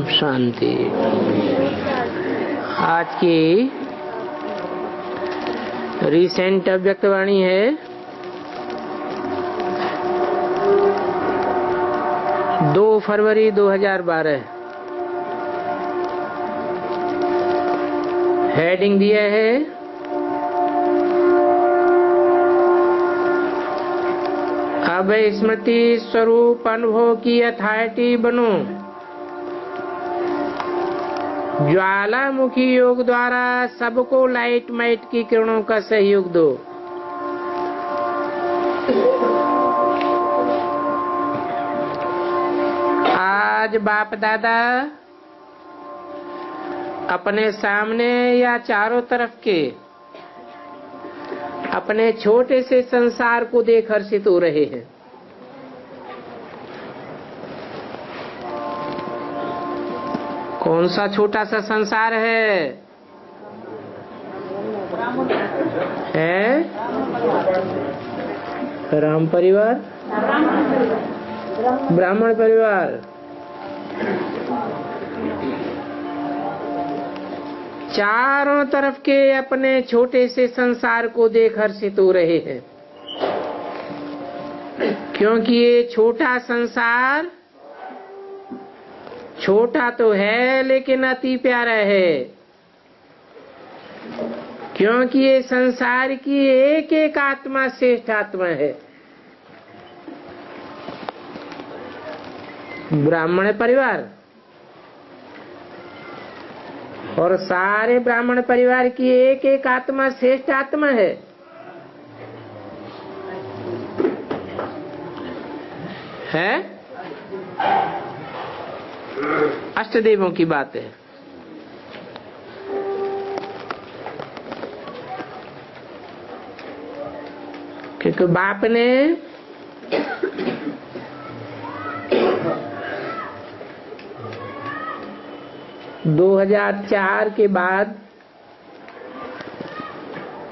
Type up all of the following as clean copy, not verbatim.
शांति। आज की रिसेंट अव्यक्तवाणी है 2 फरवरी 2012। हेडिंग दिया है अब स्मृति स्वरूप अनुभव की अथॉरिटी बनो, ज्वालामुखी योग द्वारा सबको लाइट माइट की किरणों का सहयोग दो। आज बाप दादा अपने सामने या चारों तरफ के अपने छोटे से संसार को देख हर्षित हो रहे हैं। कौन सा छोटा सा संसार है? राम परिवार, ब्राह्मण परिवार। चारों तरफ के अपने छोटे से संसार को देख हर्षित हो रहे हैं, क्योंकि ये छोटा संसार छोटा तो है लेकिन अति प्यारा है, क्योंकि ये संसार की एक एक आत्मा श्रेष्ठ आत्मा है। ब्राह्मण परिवार और सारे ब्राह्मण परिवार की एक एक आत्मा श्रेष्ठ आत्मा है। अष्टदेवों की बात है। क्योंकि बाप ने दो 2004 के बाद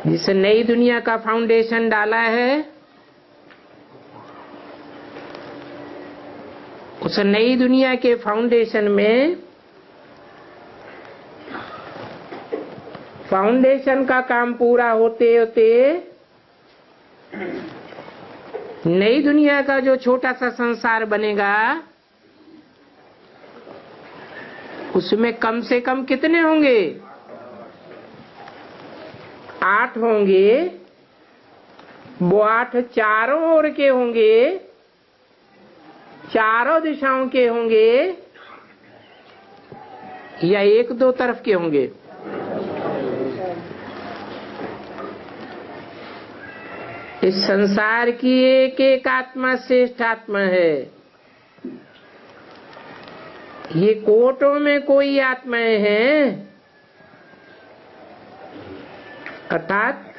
जिस नई दुनिया का फाउंडेशन डाला है, उस नई दुनिया के फाउंडेशन में फाउंडेशन का काम पूरा होते होते नई दुनिया का जो छोटा सा संसार बनेगा उसमें कम से कम कितने होंगे? 8 होंगे। वो 8 चारों ओर के होंगे, चारों दिशाओं के होंगे या 1-2 तरफ के होंगे? इस संसार की एक एक आत्मा श्रेष्ठ आत्मा है। ये कोटों में कोई आत्माएं हैं, अर्थात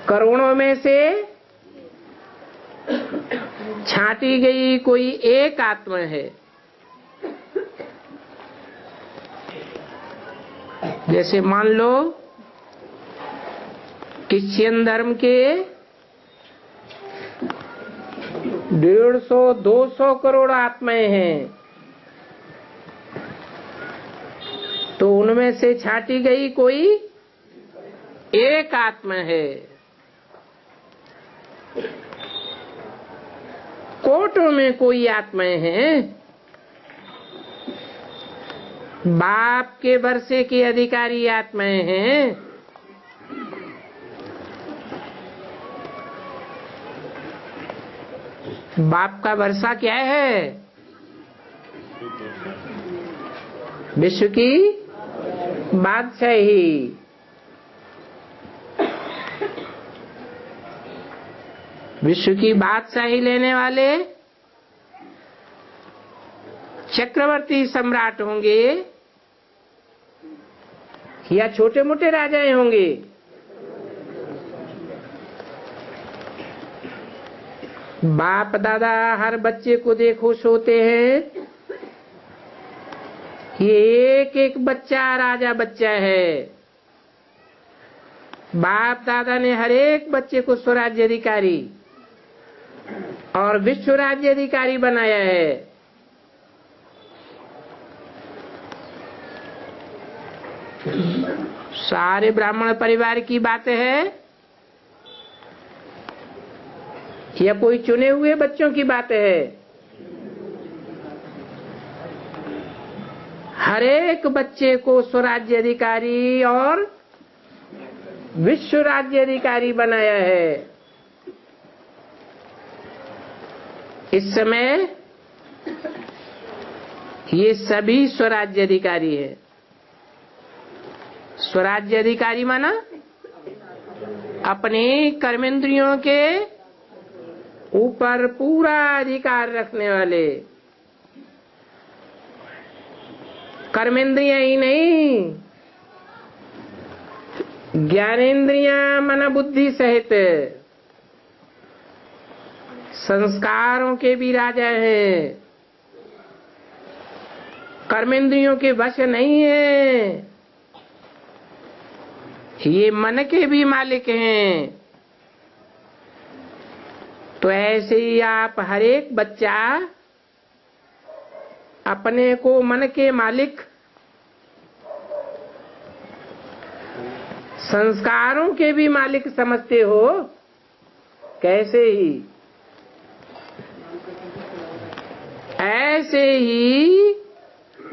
करोड़ों में से छांटी गई कोई एक आत्मा है। जैसे मान लो क्रिश्चियन धर्म के 150-200 करोड़ आत्माएं हैं, तो उनमें से छांटी गई कोई एक आत्मा है। कोटों में कोई आत्माएं हैं। बाप के वर्षे की अधिकारी आत्माएं हैं। बाप का वर्षा क्या है? विश्व की बादशाही। विश्व की बादशाही लेने वाले चक्रवर्ती सम्राट होंगे या छोटे मोटे राजाएं होंगे? बाप दादा हर बच्चे को देख खुश होते हैं। ये एक एक बच्चा राजा बच्चा है। बाप दादा ने हर एक बच्चे को स्वराज्य अधिकारी और विश्व राज्य अधिकारी बनाया है। सारे ब्राह्मण परिवार की बातें है या कोई चुने हुए बच्चों की बातें है? हर एक बच्चे को स्वराज्य अधिकारी और विश्व राज्य अधिकारी बनाया है। इस समय ये सभी स्वराज्य अधिकारी है। स्वराज्य अधिकारी माना अपने कर्मेंद्रियों के ऊपर पूरा अधिकार रखने वाले। कर्मेंद्रियां ही नहीं, ज्ञानेंद्रियां मन बुद्धि सहित संस्कारों के भी राजा हैं। कर्मेंद्रियों के वश नहीं है, ये मन के भी मालिक हैं। तो ऐसे ही आप हर एक बच्चा अपने को मन के मालिक, संस्कारों के भी मालिक समझते हो। कैसे ही? ऐसे ही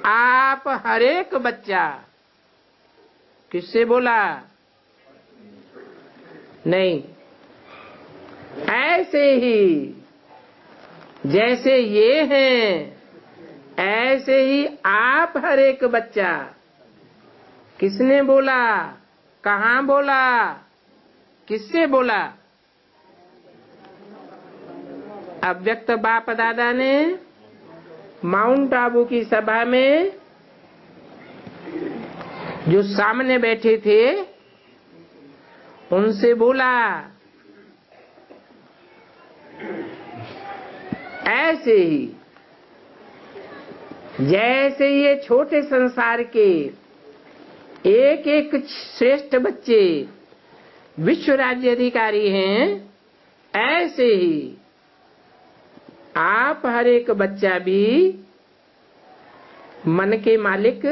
आप हर एक बच्चा, किससे बोला? नहीं, ऐसे ही जैसे ये हैं ऐसे ही आप हर एक बच्चा। किसने बोला? कहाँ बोला? किससे बोला? अव्यक्त बाप दादा ने माउंट आबू की सभा में जो सामने बैठे थे उनसे बोला। ऐसे ही जैसे ये छोटे संसार के एक एक श्रेष्ठ बच्चे विश्व राज्य अधिकारी हैं, ऐसे ही आप हर एक बच्चा भी मन के मालिक,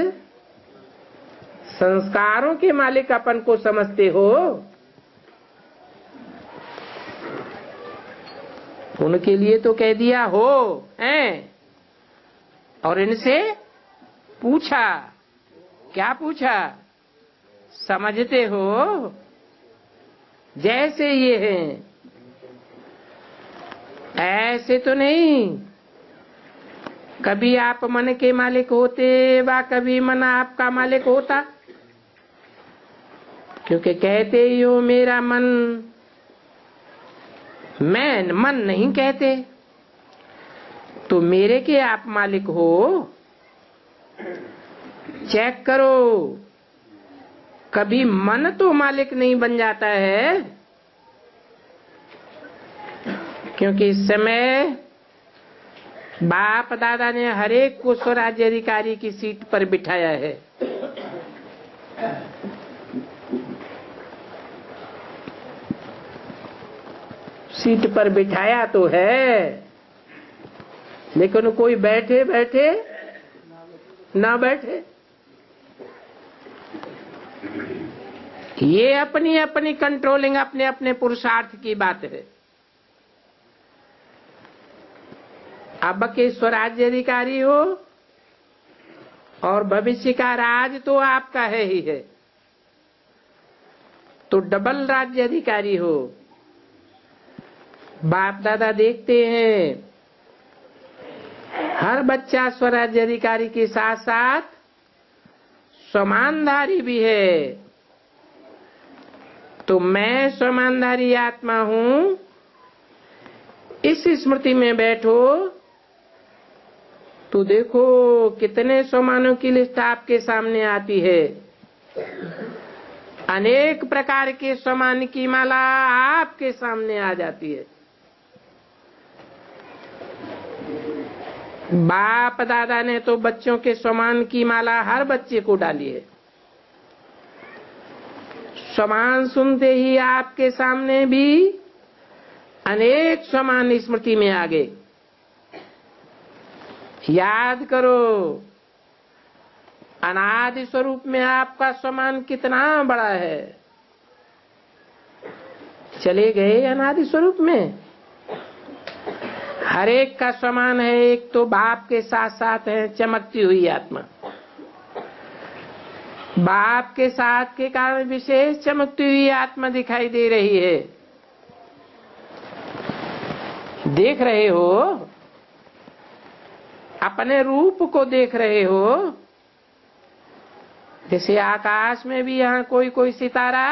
संस्कारों के मालिक अपन को समझते हो। उनके लिए तो कह दिया हो हैं। और इनसे पूछा, क्या पूछा? समझते हो जैसे ये हैं ऐसे तो नहीं। कभी आप मन के मालिक होते व कभी मन आपका मालिक होता, क्योंकि कहते ही हो मेरा मन, मैं मन नहीं कहते, तो मेरे के आप मालिक हो। चेक करो, कभी मन तो मालिक नहीं बन जाता है, क्योंकि इस समय बाप दादा ने हर एक को स्वराज्य अधिकारी की सीट पर बिठाया है। सीट पर बिठाया तो है, लेकिन कोई बैठे बैठे ना बैठे। ये अपनी अपनी कंट्रोलिंग, अपने अपने पुरुषार्थ की बात है। अब के स्वराज्य अधिकारी हो और भविष्य का राज तो आपका है ही है, तो डबल राज्य अधिकारी हो। बाप दादा देखते हैं हर बच्चा स्वराज्य अधिकारी के साथ साथ स्वमानधारी भी है। तो मैं स्वमानधारी आत्मा हूं, इस स्मृति में बैठो तो देखो कितने स्वमानों की लिस्ट आपके सामने आती है। अनेक प्रकार के स्वमान की माला आपके सामने आ जाती है। बाप दादा ने तो बच्चों के स्वमान की माला हर बच्चे को डाली है। स्वमान सुनते ही आपके सामने भी अनेक स्वमान स्मृति में आ गए। याद करो, अनादि स्वरूप में आपका स्वमान कितना बड़ा है। चले गए अनादि स्वरूप में, हर एक का समान है। एक तो बाप के साथ साथ है चमकती हुई आत्मा, बाप के साथ के कारण विशेष चमकती हुई आत्मा दिखाई दे रही है। देख रहे हो, अपने रूप को देख रहे हो। जैसे आकाश में भी यहाँ कोई कोई सितारा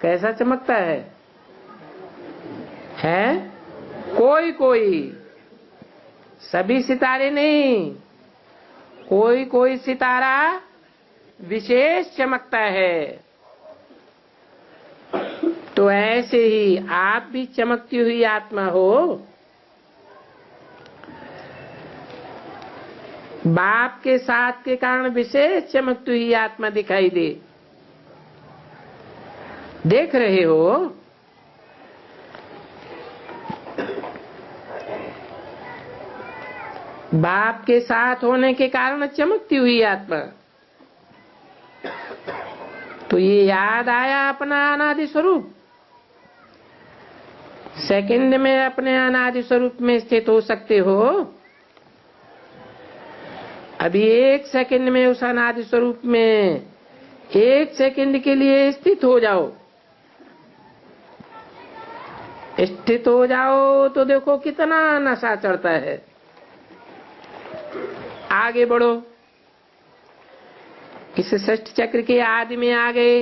कैसा चमकता है? कोई कोई, सभी सितारे नहीं, कोई कोई सितारा विशेष चमकता है। तो ऐसे ही आप भी चमकती हुई आत्मा हो। बाप के साथ के कारण विशेष चमकती हुई आत्मा दिखाई दे। देख रहे हो, बाप के साथ होने के कारण चमकती हुई आत्मा। तो ये याद आया अपना अनादि स्वरूप। सेकंड में अपने अनादि स्वरूप में स्थित हो सकते हो। अभी एक सेकंड में उस अनादि स्वरूप में एक सेकंड के लिए स्थित हो जाओ। स्थित हो जाओ तो देखो कितना नशा चढ़ता है। आगे बढ़ो, इस षष्ठ चक्र के आदि में आ गए।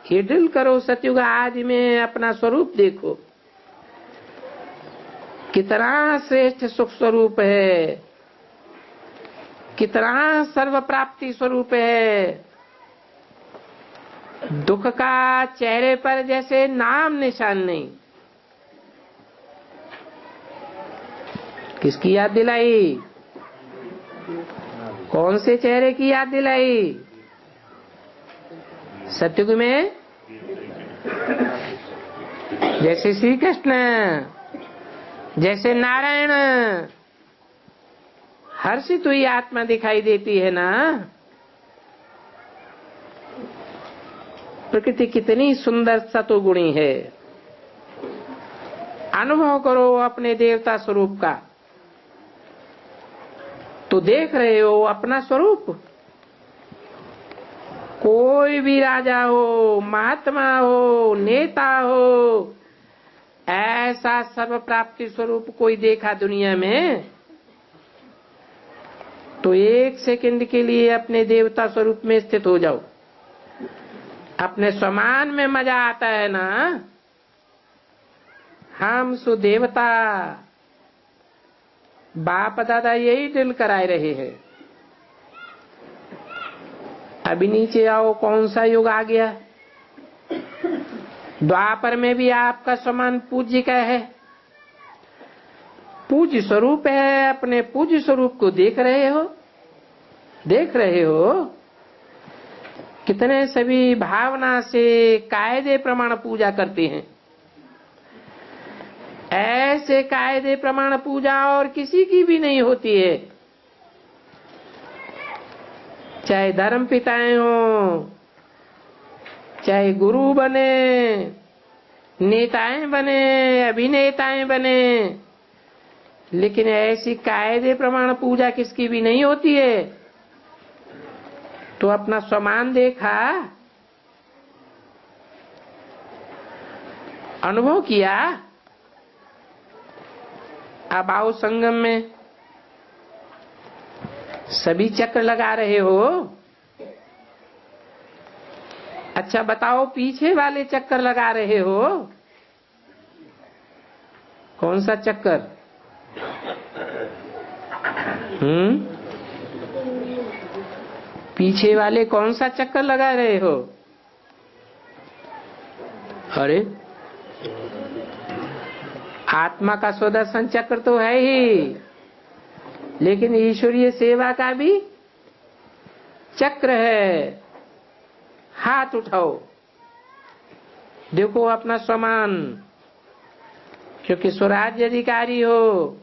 ये ड्रिल करो, सतयुग आदि में अपना स्वरूप देखो, कितना श्रेष्ठ सुख स्वरूप है, कितना सर्व प्राप्ति स्वरूप है। दुख का चेहरे पर जैसे नाम निशान नहीं। किसकी याद दिलाई? कौन से चेहरे की याद दिलाई? सतयुग में जैसे श्री कृष्ण, जैसे नारायण, हर्षित हुई आत्मा दिखाई देती है ना। प्रकृति कितनी सुंदर सतोगुणी है। अनुभव करो अपने देवता स्वरूप का, तो देख रहे हो अपना स्वरूप। कोई भी राजा हो, महात्मा हो, नेता हो, ऐसा सर्व प्राप्ति स्वरूप कोई देखा दुनिया में तो एक सेकंड के लिए अपने देवता स्वरूप में स्थित हो जाओ। अपने समान में मजा आता है ना। हम सुदेवता, बाप दादा यही दिल कराए रहे हैं। अभी नीचे आओ, कौन सा युग आ गया? द्वापर में भी आपका समान पूज्य का है, पूज्य स्वरूप है। अपने पूज्य स्वरूप को देख रहे हो, देख रहे हो कितने सभी भावना से कायदे प्रमाण पूजा करते हैं। ऐसे कायदे प्रमाण पूजा और किसी की भी नहीं होती है। चाहे धर्म पिताएं हो, चाहे गुरु बने, नेताएं बने, अभिनेताएं बने, लेकिन ऐसी कायदे प्रमाण पूजा किसकी भी नहीं होती है। तो अपना समान देखा, अनुभव किया। अब आओ संगम में, सभी चक्र लगा रहे हो। अच्छा बताओ, पीछे वाले चक्कर लगा रहे हो, कौन सा चक्कर? पीछे वाले कौन सा चक्कर लगा रहे हो? अरे आत्मा का सुदर्शन चक्र तो है ही, लेकिन ईश्वरीय सेवा का भी चक्र है। हाथ उठाओ, देखो अपना समान। क्योंकि स्वराज्य अधिकारी हो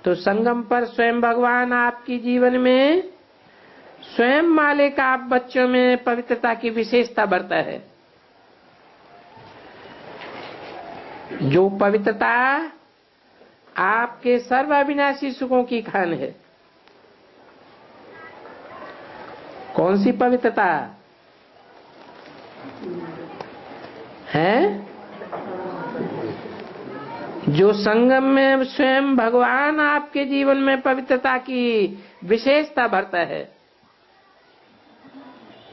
तो संगम पर स्वयं भगवान आपकी जीवन में स्वयं मालिक आप बच्चों में पवित्रता की विशेषता बरता है। जो पवित्रता आपके सर्वाविनाशी सुखों की खान है। कौन सी पवित्रता है? जो संगम में स्वयं भगवान आपके जीवन में पवित्रता की विशेषता भरता है।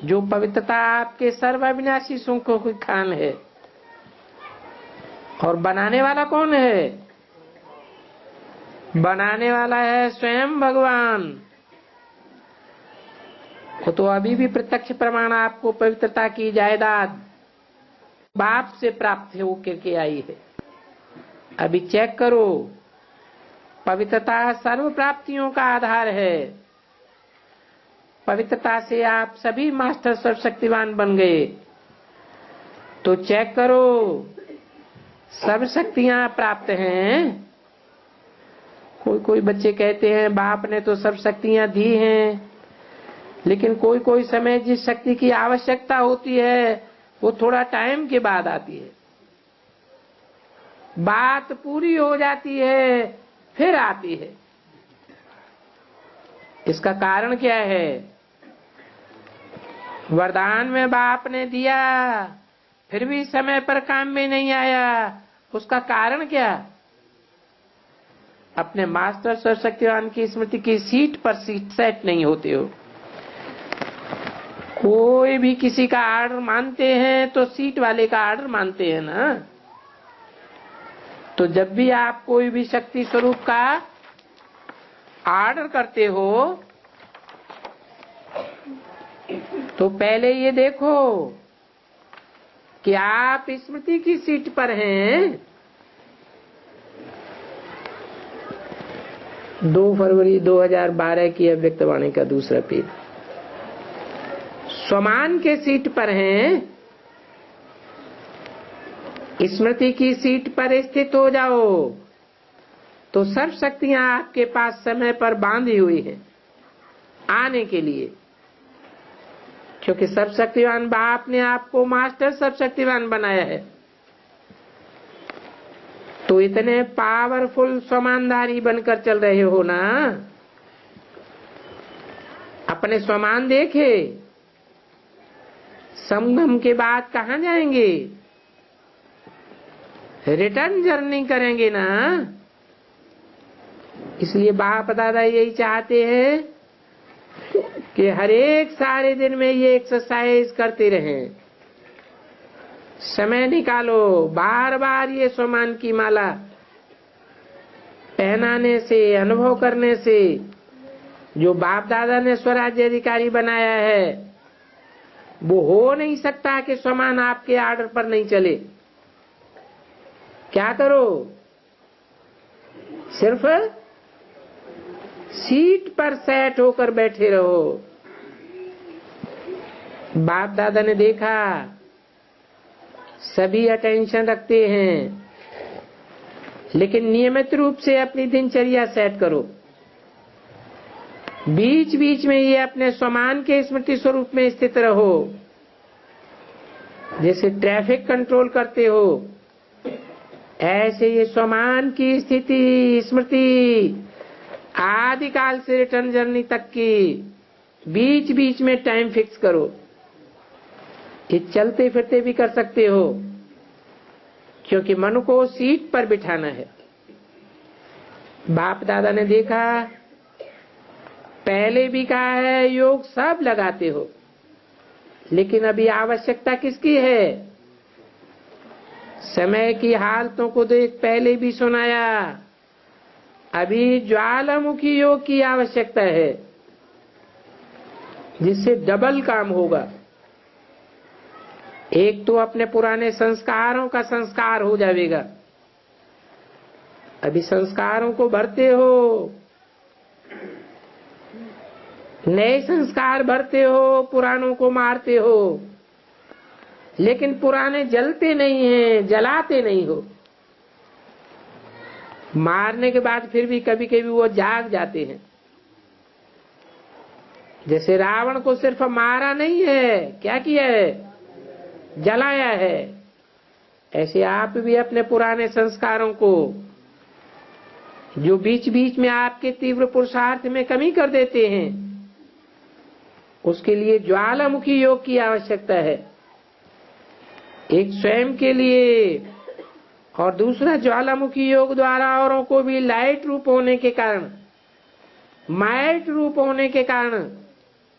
जो पवित्रता आपके सर्वाविनाशी सुखों की खान है। और बनाने वाला कौन है? बनाने वाला है स्वयं भगवान। तो अभी भी प्रत्यक्ष प्रमाण आपको पवित्रता की जायदाद बाप से प्राप्त होकर के आई है। अभी चेक करो, पवित्रता सर्व प्राप्तियों का आधार है। पवित्रता से आप सभी मास्टर सर्वशक्तिवान बन गए। तो चेक करो, सर्व शक्तियां प्राप्त हैं। कोई बच्चे कहते हैं बाप ने तो सब शक्तियां दी हैं, लेकिन कोई समय जिस शक्ति की आवश्यकता होती है वो थोड़ा टाइम के बाद आती है। बात पूरी हो जाती है फिर आती है। इसका कारण क्या है? वरदान में बाप ने दिया फिर भी समय पर काम में नहीं आया। उसका कारण क्या? अपने मास्टर सर्वशक्तिवान की स्मृति की सीट पर सीट सेट नहीं होते हो। कोई भी किसी का आर्डर मानते हैं तो सीट वाले का आर्डर मानते हैं ना। तो जब भी आप कोई भी शक्ति स्वरूप का आर्डर करते हो तो पहले ये देखो कि आप स्मृति की सीट पर हैं। 2 फरवरी 2012 की अव्यक्तवाणी का दूसरा पेज। स्वमान के सीट पर हैं। स्मृति की सीट पर स्थित हो जाओ तो सर्व शक्तियां आपके पास समय पर बांधी हुई हैं आने के लिए। क्योंकि सर्वशक्तिवान बाप ने आपको मास्टर सर्वशक्तिवान बनाया है। तो इतने पावरफुल स्वमानधारी बनकर चल रहे हो ना। अपने स्वमान देखे, संगम के बाद कहां जाएंगे? रिटर्न जर्नी करेंगे ना। इसलिए बाप दादा यही चाहते हैं कि हर एक सारे दिन में ये एक्सरसाइज करते रहें। समय निकालो, बार बार ये स्वमान की माला पहनाने से, अनुभव करने से जो बाप दादा ने स्वराज्य अधिकारी बनाया है वो हो नहीं सकता कि स्वमान आपके आर्डर पर नहीं चले। क्या करो? सिर्फ सीट पर सेट होकर बैठे रहो। बाप दादा ने देखा सभी अटेंशन रखते हैं, लेकिन नियमित रूप से अपनी दिनचर्या सेट करो। बीच बीच में ये अपने स्वमान के स्मृति स्वरूप में स्थित रहो। जैसे ट्रैफिक कंट्रोल करते हो ऐसे ये स्वमान की स्थिति स्मृति आदि काल से रिटर्न जर्नी तक की बीच बीच में टाइम फिक्स करो। ये चलते फिरते भी कर सकते हो, क्योंकि मन को सीट पर बिठाना है। बाप दादा ने देखा, पहले भी कहा है योग सब लगाते हो, लेकिन अभी आवश्यकता किसकी है? समय की हालतों को देख पहले भी सुनाया। अभी ज्वालामुखी योग की आवश्यकता है, जिससे डबल काम होगा। एक तो अपने पुराने संस्कारों का संस्कार हो जाएगा। अभी संस्कारों को भरते हो, नए संस्कार भरते हो, पुरानों को मारते हो, लेकिन पुराने जलते नहीं हैं, जलाते नहीं हो। मारने के बाद फिर भी कभी कभी वो जाग जाते हैं। जैसे रावण को सिर्फ मारा नहीं है, क्या किया है? जलाया है। ऐसे आप भी अपने पुराने संस्कारों को, जो बीच बीच में आपके तीव्र पुरुषार्थ में कमी कर देते हैं, उसके लिए ज्वालामुखी योग की आवश्यकता है। एक स्वयं के लिए और दूसरा ज्वालामुखी योग द्वारा औरों को भी लाइट रूप होने के कारण, माइट रूप होने के कारण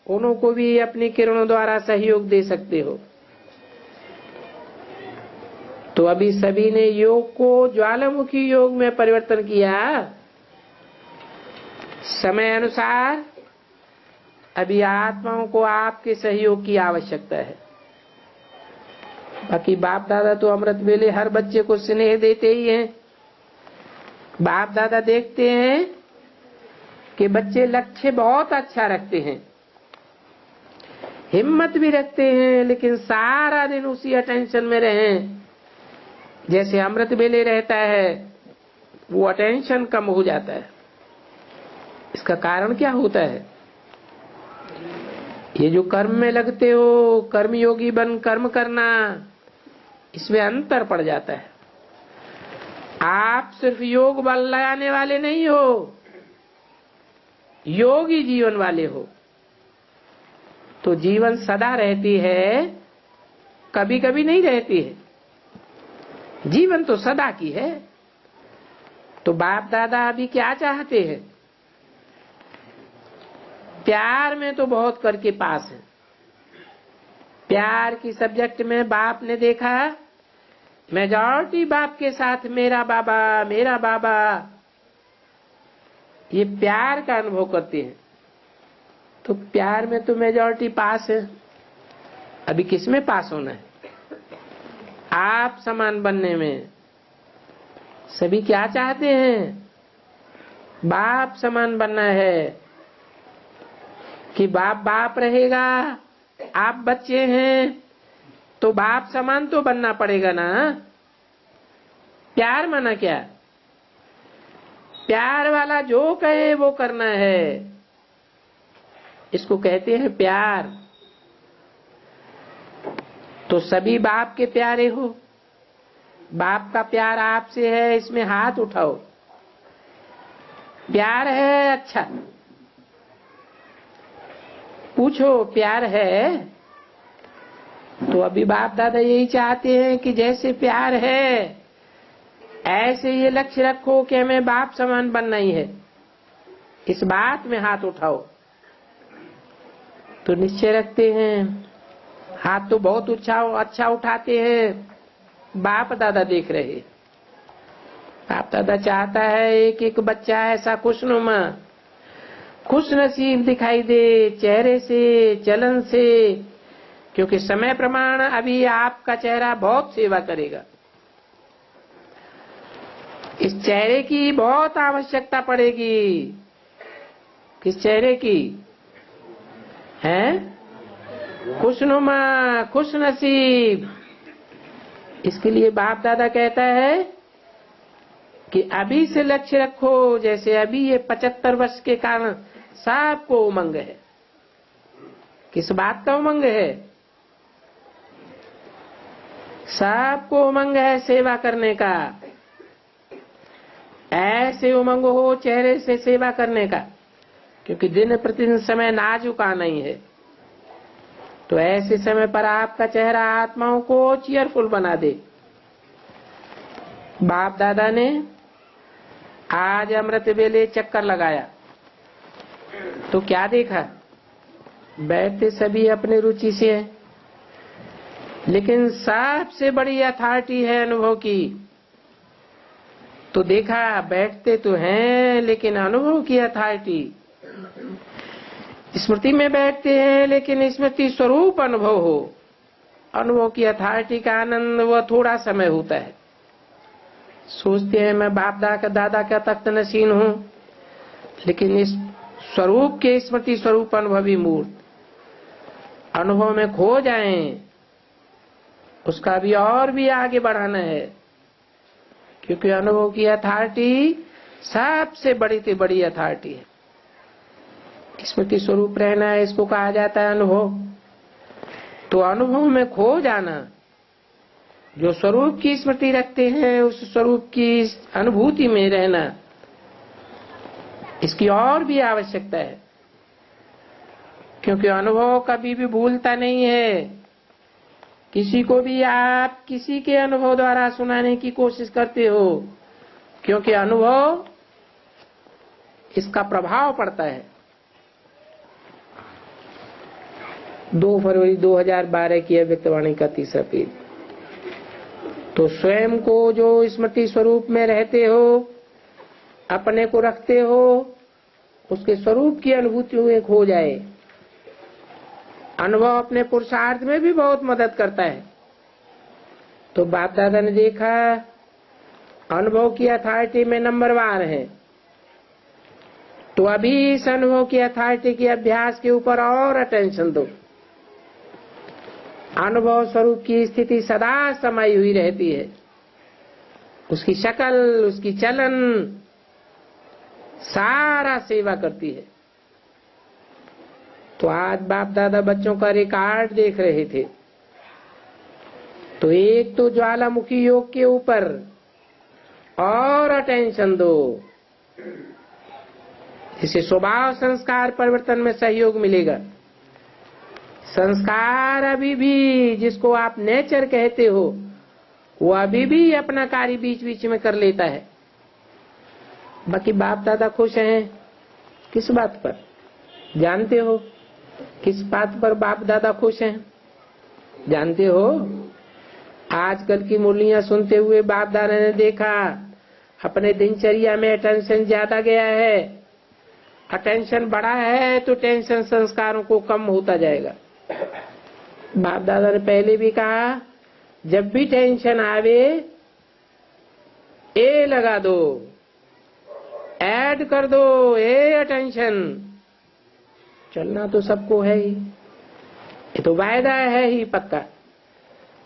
उन्हों को भी अपनी किरणों द्वारा सहयोग दे सकते हो। तो अभी सभी ने योग को ज्वालामुखी योग में परिवर्तन किया। समय अनुसार अभी आत्माओं को आपके सहयोग की आवश्यकता है। बाकी बाप दादा तो अमृत वेले हर बच्चे को स्नेह देते ही हैं। बाप दादा देखते हैं कि बच्चे लक्ष्य बहुत अच्छा रखते हैं, हिम्मत भी रखते हैं, लेकिन सारा दिन उसी अटेंशन में रहें जैसे अमृत वेले रहता है, वो अटेंशन कम हो जाता है। इसका कारण क्या होता है? ये जो कर्म में लगते हो, कर्मयोगी बन कर्म करना, इसमें अंतर पड़ जाता है। आप सिर्फ योग बल लगाने वाले नहीं हो, योगी जीवन वाले हो। तो जीवन सदा रहती है, कभी कभी नहीं रहती है। जीवन तो सदा की है। तो बाप दादा अभी क्या चाहते हैं? प्यार में तो बहुत करके पास है। प्यार की सब्जेक्ट में बाप ने देखा मेजॉरिटी बाप के साथ मेरा बाबा मेरा बाबा, ये प्यार का अनुभव करते हैं। तो प्यार में तो मेजॉरिटी पास है। अभी किस में पास होना है? आप समान बनने में। सभी क्या चाहते हैं? बाप समान बनना है कि बाप बाप रहेगा, आप बच्चे हैं तो बाप समान तो बनना पड़ेगा ना। प्यार माना क्या? प्यार वाला जो कहे वो करना है, इसको कहते हैं प्यार। तो सभी बाप के प्यारे हो। बाप का प्यार आपसे है, इसमें हाथ उठाओ। प्यार है? अच्छा पूछो, प्यार है? तो अभी बाप दादा यही चाहते हैं कि जैसे प्यार है ऐसे ये लक्ष्य रखो कि हमें बाप समान बनना ही है। इस बात में हाथ उठाओ। तो निश्चय रखते हैं, हाथ तो बहुत अच्छा उठाते हैं। बाप दादा देख रहे। बाप दादा चाहता है एक एक बच्चा ऐसा खुशनुमा, खुश नसीब दिखाई दे, चेहरे से, चलन से, क्योंकि समय प्रमाण अभी आपका चेहरा बहुत सेवा करेगा। इस चेहरे की बहुत आवश्यकता पड़ेगी। किस चेहरे की है? खुशनुमा, खुश नसीब। इसके लिए बाप दादा कहता है कि अभी से लक्ष्य रखो। जैसे अभी ये 75 वर्ष के कारण सबको उमंग है। किस बात का उमंग है? सबको उमंग है सेवा करने का। ऐसे उमंग हो चेहरे से सेवा करने का, क्योंकि दिन प्रतिदिन समय नाजुका नहीं है। तो ऐसे समय पर आपका चेहरा आत्माओं को चीयरफुल बना दे। बाप दादा ने आज अमृत वेले चक्कर लगाया तो क्या देखा? बैठते सभी अपनी रुचि से है, लेकिन सबसे बड़ी अथॉरिटी है अनुभव की। तो देखा बैठते तो हैं लेकिन अनुभव की अथॉरिटी। स्मृति में बैठते हैं लेकिन स्मृति स्वरूप अनुभव हो। अनुभव की अथॉरिटी का आनंद वह थोड़ा समय होता है। सोचते हैं मैं बाप दादा का तख्त नशीन हूँ, लेकिन इस स्वरूप के स्मृति स्वरूप अनुभवी मूर्त अनुभव में खो जाएं, उसका भी और भी आगे बढ़ाना है। क्योंकि अनुभव की अथॉरिटी सबसे बड़ी से बड़ी अथॉरिटी है। स्मृति स्वरूप रहना है, इसको कहा जाता है अनुभव। तो अनुभव में खो जाना, जो स्वरूप की स्मृति रखते हैं उस स्वरूप की अनुभूति में रहना, इसकी और भी आवश्यकता है। क्योंकि अनुभव कभी भी भूलता नहीं है। किसी को भी आप किसी के अनुभव द्वारा सुनाने की कोशिश करते हो, क्योंकि अनुभव इसका प्रभाव पड़ता है। 2 फरवरी 2012 की अव्यक्तवाणी का तीसरा पेज। तो स्वयं को जो स्मृति स्वरूप में रहते हो, अपने को रखते हो, उसके स्वरूप की अनुभूति में खो जाए। अनुभव अपने पुरुषार्थ में भी बहुत मदद करता है। तो बाप दादा ने देखा अनुभव की अथॉरिटी में नंबरवार है, तो अभी इस अनुभव की अथॉरिटी के अभ्यास के ऊपर और अटेंशन दो। अनुभव स्वरूप की स्थिति सदा समाई हुई रहती है। उसकी शक्ल, उसकी चलन सारा सेवा करती है। तो आज बाप दादा बच्चों का रिकॉर्ड देख रहे थे। तो एक तो ज्वालामुखी योग के ऊपर और अटेंशन दो, जिससे स्वभाव संस्कार परिवर्तन में सहयोग मिलेगा। संस्कार अभी भी, जिसको आप नेचर कहते हो, वो अभी भी अपना कार्य बीच बीच में कर लेता है। बाकी बाप दादा खुश हैं किस बात पर? जानते हो किस बात पर बाप दादा खुश हैं? जानते हो? आजकल की मुरलियां सुनते हुए बाप दादा ने देखा अपने दिनचर्या में अटेंशन ज्यादा गया है। अटेंशन बढ़ा है तो टेंशन संस्कारों को कम होता जाएगा। बाप दादा ने पहले भी कहा, जब भी टेंशन आवे ए लगा दो, ऐड कर दो ए अटेंशन। चलना तो सबको है ही, ये तो वायदा है ही पक्का।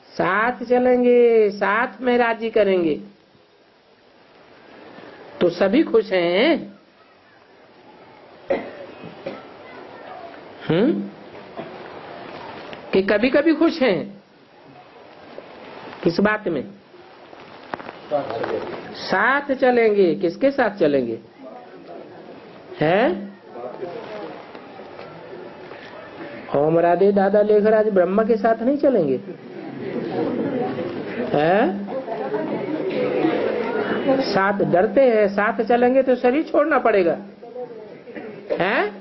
साथ चलेंगे, साथ में राजी करेंगे, तो सभी खुश हैं। कि कभी कभी खुश हैं किस बात में? साथ चलेंगे। किसके साथ चलेंगे? हैं? ओम राधे दादा लेखराज ब्रह्मा के साथ नहीं चलेंगे? हैं? साथ डरते हैं, साथ चलेंगे तो शरीर छोड़ना पड़ेगा। हैं?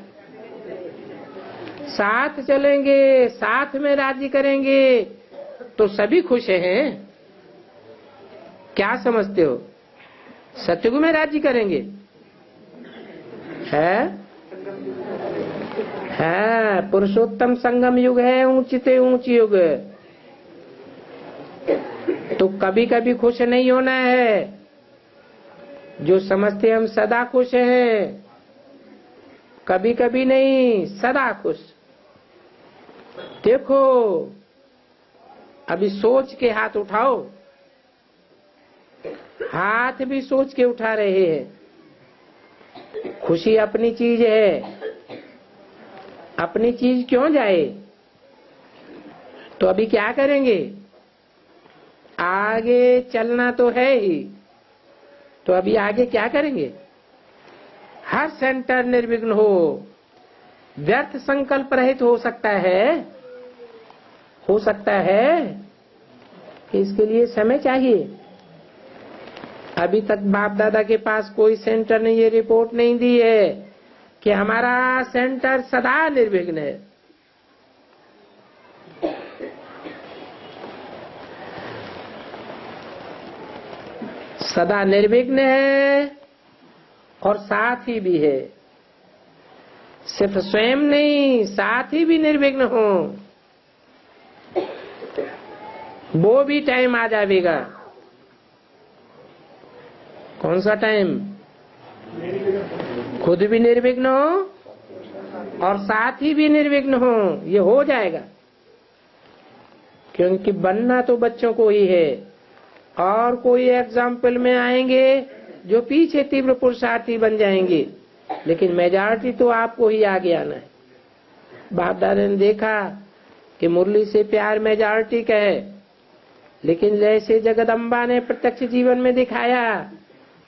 साथ चलेंगे, साथ में राजी करेंगे, तो सभी खुश हैं। क्या समझते हो? सत्युग में राजी करेंगे? है पुरुषोत्तम संगम युग है, ऊंचते ऊंच युग। तो कभी कभी खुश नहीं होना है। जो समझते हम सदा खुश हैं, कभी कभी नहीं, सदा खुश। देखो अभी सोच के हाथ उठाओ। हाथ भी सोच के उठा रहे हैं। खुशी अपनी चीज है, अपनी चीज क्यों जाए? तो अभी क्या करेंगे? आगे चलना तो है ही, तो अभी आगे क्या करेंगे? हर सेंटर निर्विघ्न हो, व्यर्थ संकल्प रहित हो सकता है कि इसके लिए समय चाहिए। अभी तक बाप दादा के पास कोई सेंटर ने ये रिपोर्ट नहीं दी है कि हमारा सेंटर सदा निर्विघ्न है। सदा निर्विघ्न है और साथी भी है। सिर्फ स्वयं नहीं, साथी भी निर्विघ्न हो, वो भी टाइम आ जाएगा। कौन सा टाइम? खुद भी निर्विघ्न हो और साथी भी निर्विघ्न हो। ये हो जाएगा, क्योंकि बनना तो बच्चों को ही है। और कोई एग्जाम्पल में आएंगे जो पीछे तीव्र पुरुषार्थी बन जाएंगे, लेकिन मेजॉरिटी तो आपको ही आगे आना है। बाप दादा ने देखा कि मुरली से प्यार मेजॉरिटी का है, लेकिन जैसे जगदम्बा ने प्रत्यक्ष जीवन में दिखाया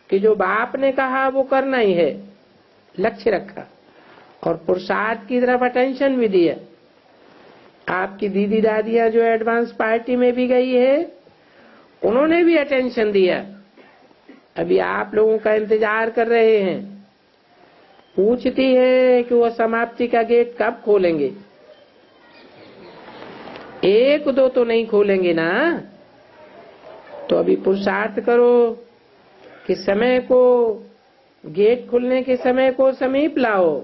कि जो बाप ने कहा वो करना ही है, लक्ष्य रखा और पुरुषार्थ की तरफ अटेंशन भी दिया। आपकी दीदी दादियां जो एडवांस पार्टी में भी गई है, उन्होंने भी अटेंशन दिया। अभी आप लोगों का इंतजार कर रहे हैं, पूछती है कि वो समाप्ति का गेट कब खोलेंगे। एक दो तो नहीं खोलेंगे ना, तो अभी पुरुषार्थ करो कि समय को, गेट खुलने के समय को समीप लाओ।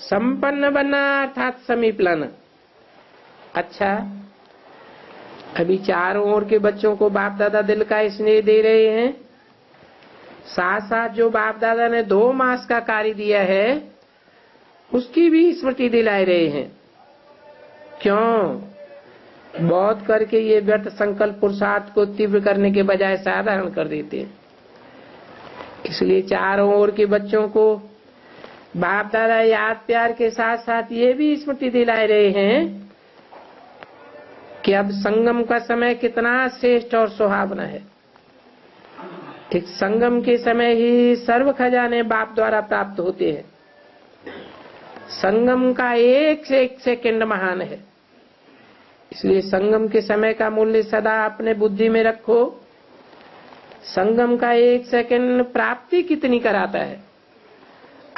संपन्न बनना अर्थात समीप लाना। अच्छा, अभी चारों ओर के बच्चों को बाप दादा दिल का स्नेह दे रहे हैं, साथ साथ जो बाप दादा ने 2 मास का कार्य दिया है उसकी भी स्मृति दिला रहे हैं। क्यों? बहुत करके ये व्यर्थ संकल्प पुरुषार्थ को तीव्र करने के बजाय साधारण कर देते हैं। इसलिए चारों ओर के बच्चों को बाप दादा याद प्यार के साथ साथ ये भी स्मृति दिला रहे हैं कि अब संगम का समय कितना श्रेष्ठ और सुहावना है। एक संगम के समय ही सर्व खजाने बाप द्वारा प्राप्त होते हैं। संगम का एक से एक सेकंड महान है, इसलिए संगम के समय का मूल्य सदा अपने बुद्धि में रखो। संगम का एक सेकंड प्राप्ति कितनी कराता है।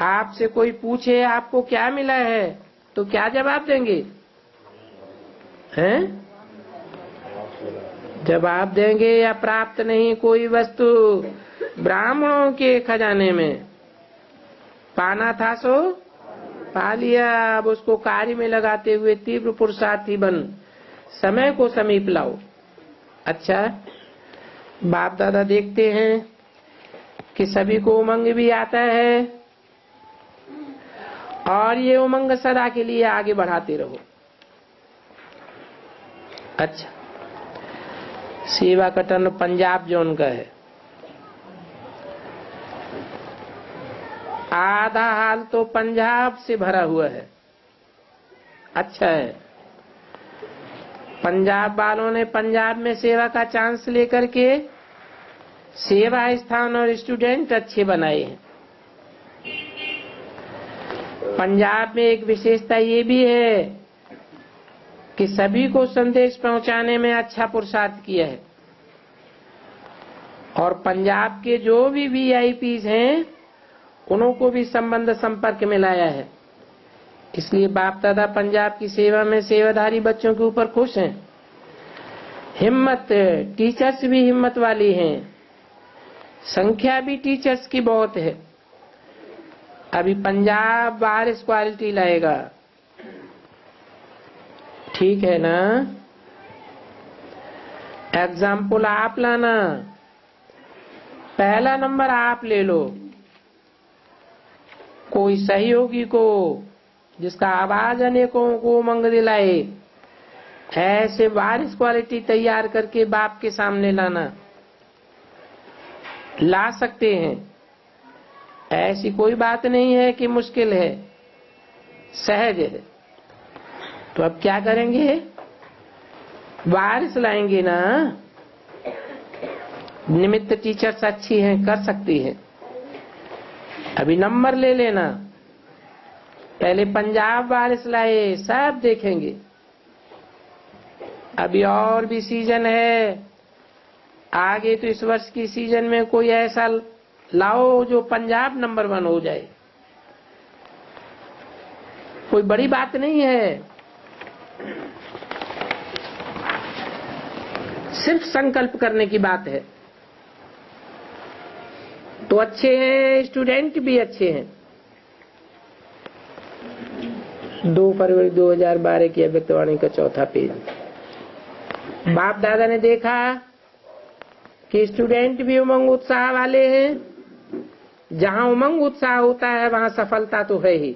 आपसे कोई पूछे आपको क्या मिला है तो क्या जवाब देंगे? हैं? जवाब देंगे या प्राप्त नहीं कोई वस्तु ब्राह्मणों के खजाने में, पाना था सो पा लिया। अब उसको कार्य में लगाते हुए तीव्र पुरुषार्थी बन समय को समीप लाओ। अच्छा, बाप दादा देखते हैं कि सभी को उमंग भी आता है और ये उमंग सदा के लिए आगे बढ़ाते रहो। अच्छा, सेवा का टर्न पंजाब जोन का है। आधा हाल तो पंजाब से भरा हुआ है। अच्छा है, पंजाब वालों ने पंजाब में सेवा का चांस लेकर के सेवा स्थान और स्टूडेंट अच्छे बनाए हैं। पंजाब में एक विशेषता ये भी है कि सभी को संदेश पहुंचाने में अच्छा पुरुषार्थ किया है और पंजाब के जो भी वीआईपीज हैं उनको भी संबंध संपर्क में लाया है। इसलिए बाप दादा पंजाब की सेवा में सेवाधारी बच्चों के ऊपर खुश हैं। हिम्मत, टीचर्स भी हिम्मत वाली हैं, संख्या भी टीचर्स की बहुत है। अभी पंजाब बारिश क्वालिटी लाएगा, ठीक है ना? एग्जाम्पल आप लाना, पहला नंबर आप ले लो। कोई सहयोगी को जिसका आवाज अनेकों को उमंग दिलाए, ऐसे बारिश क्वालिटी तैयार करके बाप के सामने लाना। ला सकते हैं, ऐसी कोई बात नहीं है कि मुश्किल है, सहज है। तो अब क्या करेंगे? बारिश लाएंगे ना। निमित्त टीचर्स अच्छी हैं, कर सकती है। अभी नंबर ले लेना, पहले पंजाब बारिश लाए, सब देखेंगे। अभी और भी सीजन है आगे, तो इस वर्ष की सीजन में कोई ऐसा लाओ जो पंजाब नंबर 1 हो जाए। कोई बड़ी बात नहीं है, सिर्फ संकल्प करने की बात है। तो अच्छे हैं, स्टूडेंट भी अच्छे हैं। 2 फरवरी 2012 की अव्यक्तवाणी का 4था पेज। बाप दादा ने देखा कि स्टूडेंट भी उमंग उत्साह वाले हैं। जहां उमंग उत्साह होता है वहां सफलता तो है ही।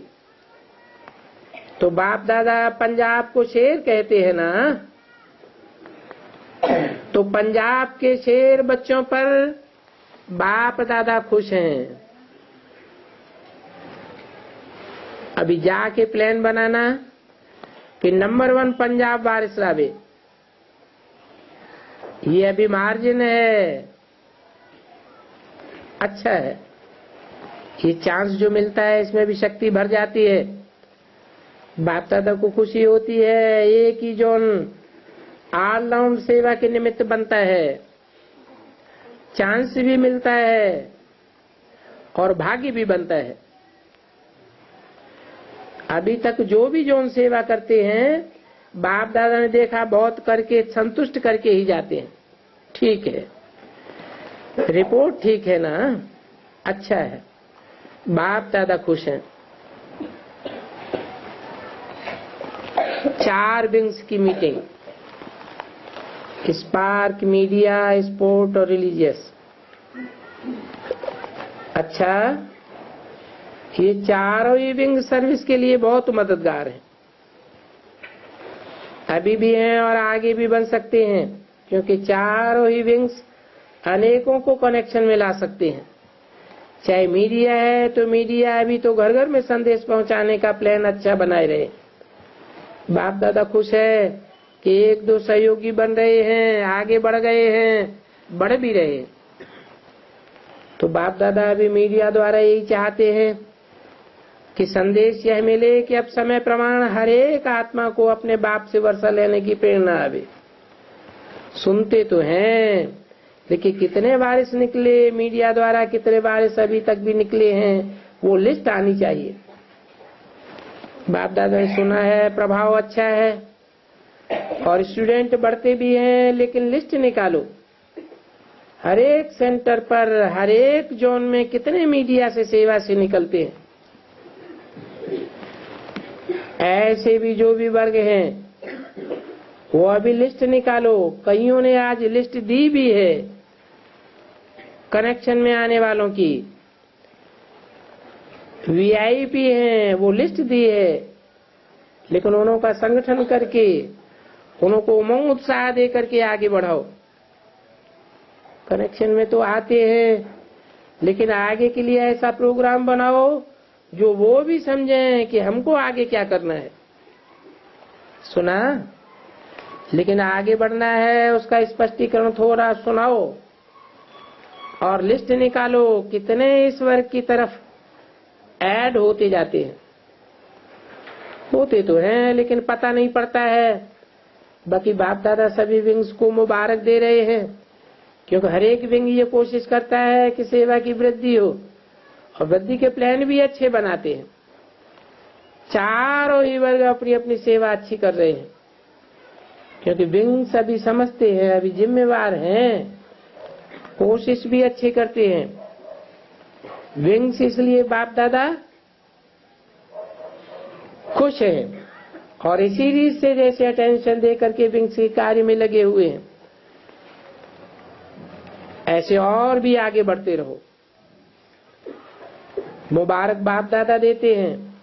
तो बाप दादा पंजाब को शेर कहते हैं ना, तो पंजाब के शेर बच्चों पर बाप दादा खुश हैं। अभी जाके प्लान बनाना कि नंबर 1 पंजाब बारिश लावे। ये अभी मार्जिन है, अच्छा है। ये चांस जो मिलता है इसमें भी शक्ति भर जाती है। बाप दादा को खुशी होती है, एक ही जोन ऑलराउंड सेवा के निमित्त बनता है, चांस भी मिलता है और भाग्य भी बनता है। अभी तक जो भी जोन सेवा करते हैं बाप दादा ने देखा बहुत करके संतुष्ट करके ही जाते हैं। ठीक है, रिपोर्ट ठीक है ना, अच्छा है, बाप दादा खुश हैं। 4 विंग्स की मीटिंग, स्पार्क, मीडिया, स्पोर्ट और रिलीजियस। अच्छा, ये चारों ही विंग सर्विस के लिए बहुत मददगार हैं, अभी भी हैं और आगे भी बन सकते हैं, क्योंकि चारों ही विंग्स अनेकों को कनेक्शन में ला सकते हैं। चाहे मीडिया है तो मीडिया अभी तो घर घर में संदेश पहुंचाने का प्लान अच्छा बनाए रहे। बाप दादा खुश है कि 1-2 सहयोगी बन रहे हैं, आगे बढ़ गए हैं, बढ़ भी रहे। तो बाप दादा अभी मीडिया द्वारा यही चाहते हैं कि संदेश यह मिले कि अब समय प्रमाण हर एक आत्मा को अपने बाप से वर्षा लेने की प्रेरणा आवे। सुनते तो हैं, लेकिन कितने वारिस निकले मीडिया द्वारा, कितने वारिस अभी तक भी निकले हैं, वो लिस्ट आनी चाहिए। बाप दादा ने सुना है प्रभाव अच्छा है और स्टूडेंट बढ़ते भी हैं, लेकिन लिस्ट निकालो। हर एक सेंटर पर, हर एक जोन में कितने मीडिया से सेवा से निकलते हैं। ऐसे भी जो भी वर्ग हैं वो अभी लिस्ट निकालो। कईयों ने आज लिस्ट दी भी है कनेक्शन में आने वालों की। वीआईपी हैं, वो लिस्ट दी है, लेकिन उन्हों का संगठन करके उन्हों को उमंग उत्साह दे करके आगे बढ़ाओ। कनेक्शन में तो आते हैं, लेकिन आगे के लिए ऐसा प्रोग्राम बनाओ जो वो भी समझें कि हमको आगे क्या करना है। सुना, लेकिन आगे बढ़ना है उसका स्पष्टीकरण थोड़ा सुनाओ और लिस्ट निकालो कितने इस वर्ग की तरफ ऐड होते जाते हैं। होते तो हैं लेकिन पता नहीं पड़ता है। बाकी बाप दादा सभी विंग्स को मुबारक दे रहे हैं, क्योंकि हर एक विंग ये कोशिश करता है कि सेवा की वृद्धि हो और वृद्धि के प्लान भी अच्छे बनाते हैं। चारों ही वर्ग अपनी अपनी सेवा अच्छी कर रहे हैं, क्योंकि विंग सभी समझते हैं, अभी जिम्मेवार हैं, कोशिश भी अच्छी करते हैं। विंग्स इसलिए बाप दादा खुश हैं और इसी से जैसे अटेंशन दे करके विंग्स के कार्य में लगे हुए हैं, ऐसे और भी आगे बढ़ते रहो। मुबारक बाप दादा देते हैं,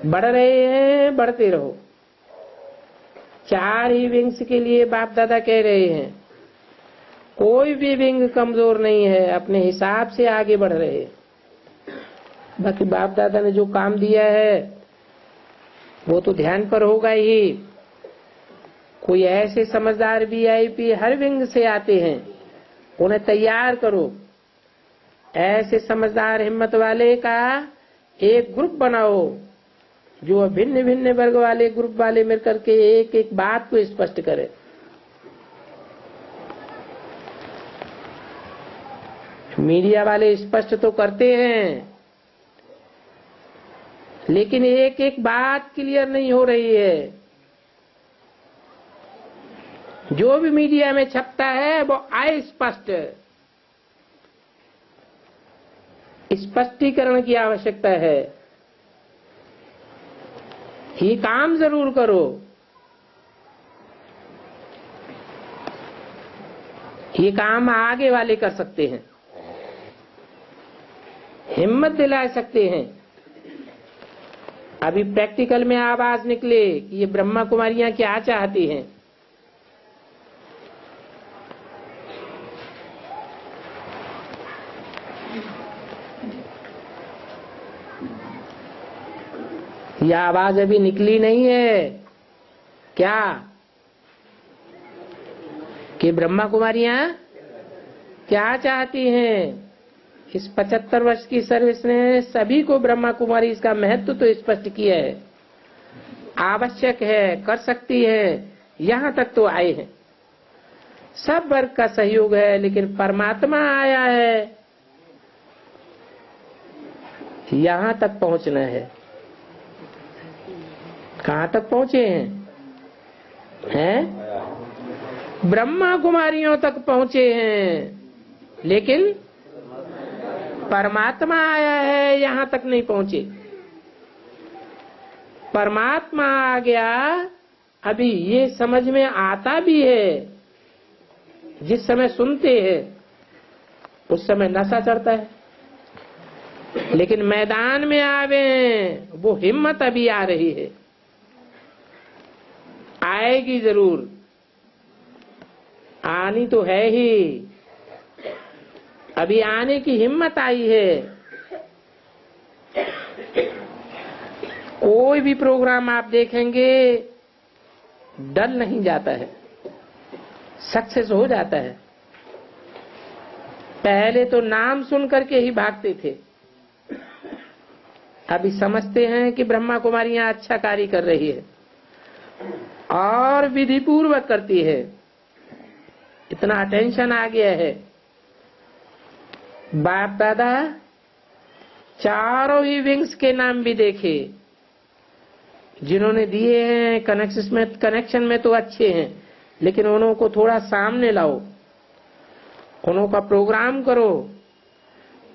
बढ़ रहे हैं, बढ़ते रहो। 4 ही विंग्स के लिए बाप दादा कह रहे हैं, कोई भी विंग कमजोर नहीं है, अपने हिसाब से आगे बढ़ रहे हैं। बाकी बाप दादा ने जो काम दिया है वो तो ध्यान पर होगा ही। कोई ऐसे समझदार वीआईपी हर विंग से आते हैं, उन्हें तैयार करो। ऐसे समझदार हिम्मत वाले का एक ग्रुप बनाओ, जो भिन्न भिन्न वर्ग वाले ग्रुप वाले मिलकर के एक एक बात को स्पष्ट करे। मीडिया वाले स्पष्ट तो करते हैं, लेकिन एक एक बात क्लियर नहीं हो रही है। जो भी मीडिया में छपता है वो आए स्पष्ट, स्पष्टीकरण की आवश्यकता है। ये काम जरूर करो। ये काम आगे वाले कर सकते हैं, हिम्मत दिला सकते हैं। अभी प्रैक्टिकल में आवाज निकले कि ये ब्रह्मा कुमारियां क्या चाहती हैं। यह आवाज अभी निकली नहीं है क्या कि ब्रह्मा कुमारियां क्या चाहती हैं? इस 75 वर्ष की सर्विस ने सभी को ब्रह्मा कुमारी इसका महत्व तो स्पष्ट किया है, आवश्यक है, कर सकती है, यहां तक तो आए हैं। सब वर्ग का सहयोग है, लेकिन परमात्मा आया है, यहां तक पहुंचना है। कहां तक पहुंचे हैं? ब्रह्मा कुमारियों तक पहुंचे हैं, लेकिन परमात्मा आया है, यहां तक नहीं पहुंचे। परमात्मा आ गया, अभी ये समझ में आता भी है। जिस समय सुनते हैं उस समय नशा चढ़ता है, लेकिन मैदान में आवे वो हिम्मत अभी आ रही है, आएगी जरूर, आनी तो है ही, अभी आने की हिम्मत आई है। कोई भी प्रोग्राम आप देखेंगे डल नहीं जाता है, सक्सेस हो जाता है। पहले तो नाम सुन करके ही भागते थे, अभी समझते हैं कि ब्रह्मा कुमारियां अच्छा कार्य कर रही है और विधि पूर्वक करती है, इतना अटेंशन आ गया है। बाप दादा चारों ही विंग्स के नाम भी देखे जिन्होंने दिए हैं, कनेक्शन में तो अच्छे हैं, लेकिन उन्हों को थोड़ा सामने लाओ, उन्हों का प्रोग्राम करो,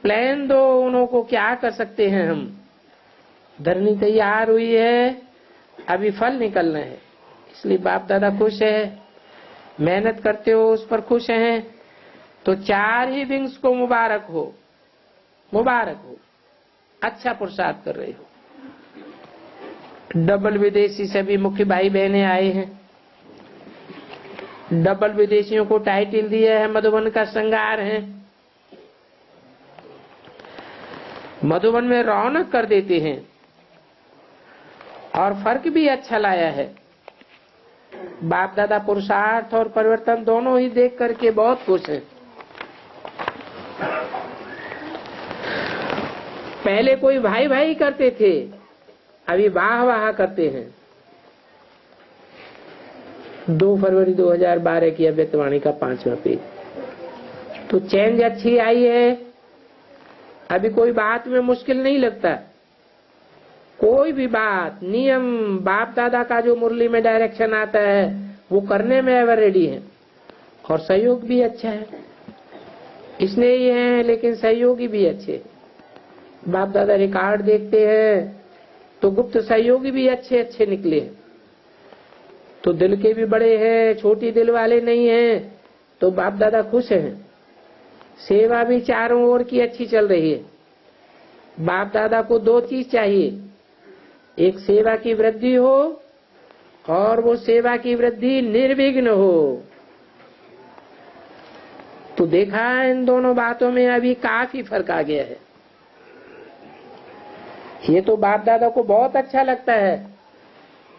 प्लान दो, उन्हों को क्या कर सकते हैं हम। धरनी तैयार हुई है, अभी फल निकलना है, इसलिए बाप दादा खुश है, मेहनत करते हो उस पर खुश हैं। तो चार ही विंग्स को मुबारक हो, मुबारक हो, अच्छा पुरुषार्थ कर रहे हो। डबल विदेशी सभी मुख्य भाई बहने आए हैं, डबल विदेशियों को टाइटल दिया है मधुबन का श्रृंगार है, मधुबन में रौनक कर देते हैं और फर्क भी अच्छा लाया है। बाप दादा पुरुषार्थ और परिवर्तन दोनों ही देख करके बहुत खुश हैं। पहले कोई भाई भाई करते थे, अभी वाह वाह करते हैं। 2 फरवरी 2012 की अव्यक्तवाणी का 5वां पेज। तो चेंज अच्छी आई है, अभी कोई बात में मुश्किल नहीं लगता, कोई भी बात नियम बाप दादा का जो मुरली में डायरेक्शन आता है वो करने में एवर रेडी है, और सहयोग भी अच्छा है। स्नेही है लेकिन सहयोगी भी अच्छे। बाप दादा रिकॉर्ड देखते हैं तो गुप्त सहयोगी भी अच्छे अच्छे निकले, तो दिल के भी बड़े हैं, छोटी दिल वाले नहीं हैं, तो बाप दादा खुश हैं। सेवा भी चारों ओर की अच्छी चल रही है। बाप दादा को 2 चीज चाहिए, एक सेवा की वृद्धि हो और वो सेवा की वृद्धि निर्विघ्न हो। तो देखा इन दोनों बातों में अभी काफी फर्क आ गया है। ये तो बाप दादा को बहुत अच्छा लगता है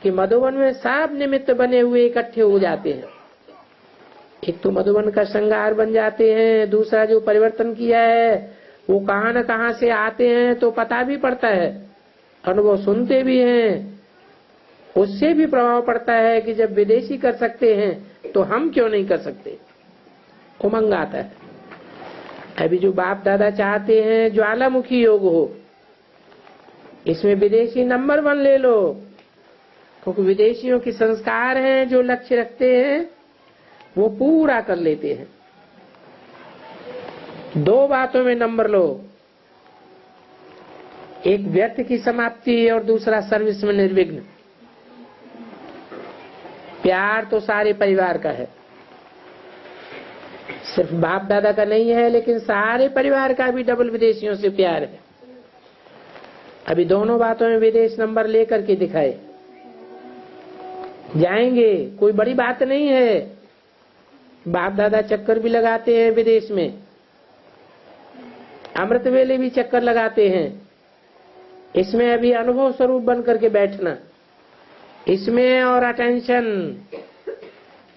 कि मधुबन में सब निमित्त बने हुए इकट्ठे हो जाते हैं। एक तो मधुबन का श्रृंगार बन जाते हैं, दूसरा जो परिवर्तन किया है वो कहां न कहां से आते हैं तो पता भी पड़ता है, अनुभव सुनते भी हैं, उससे भी प्रभाव पड़ता है कि जब विदेशी कर सकते हैं तो हम क्यों नहीं कर सकते, उमंग आता है। अभी जो बाप दादा चाहते हैं ज्वालामुखी योग हो, इसमें विदेशी नंबर 1 ले लो, क्योंकि विदेशियों के संस्कार हैं, जो लक्ष्य रखते हैं वो पूरा कर लेते हैं। 2 बातों में नंबर लो, एक व्यर्थ की समाप्ति और दूसरा सर्विस में निर्विघ्न। प्यार तो सारे परिवार का है, सिर्फ बाप दादा का नहीं है, लेकिन सारे परिवार का भी डबल विदेशियों से प्यार है। अभी दोनों बातों में विदेश नंबर लेकर के दिखाए जाएंगे, कोई बड़ी बात नहीं है। बाप दादा चक्कर भी लगाते हैं विदेश में, अमृत वेले भी चक्कर लगाते हैं, इसमें अभी अनुभव स्वरूप बन करके बैठना, इसमें और अटेंशन,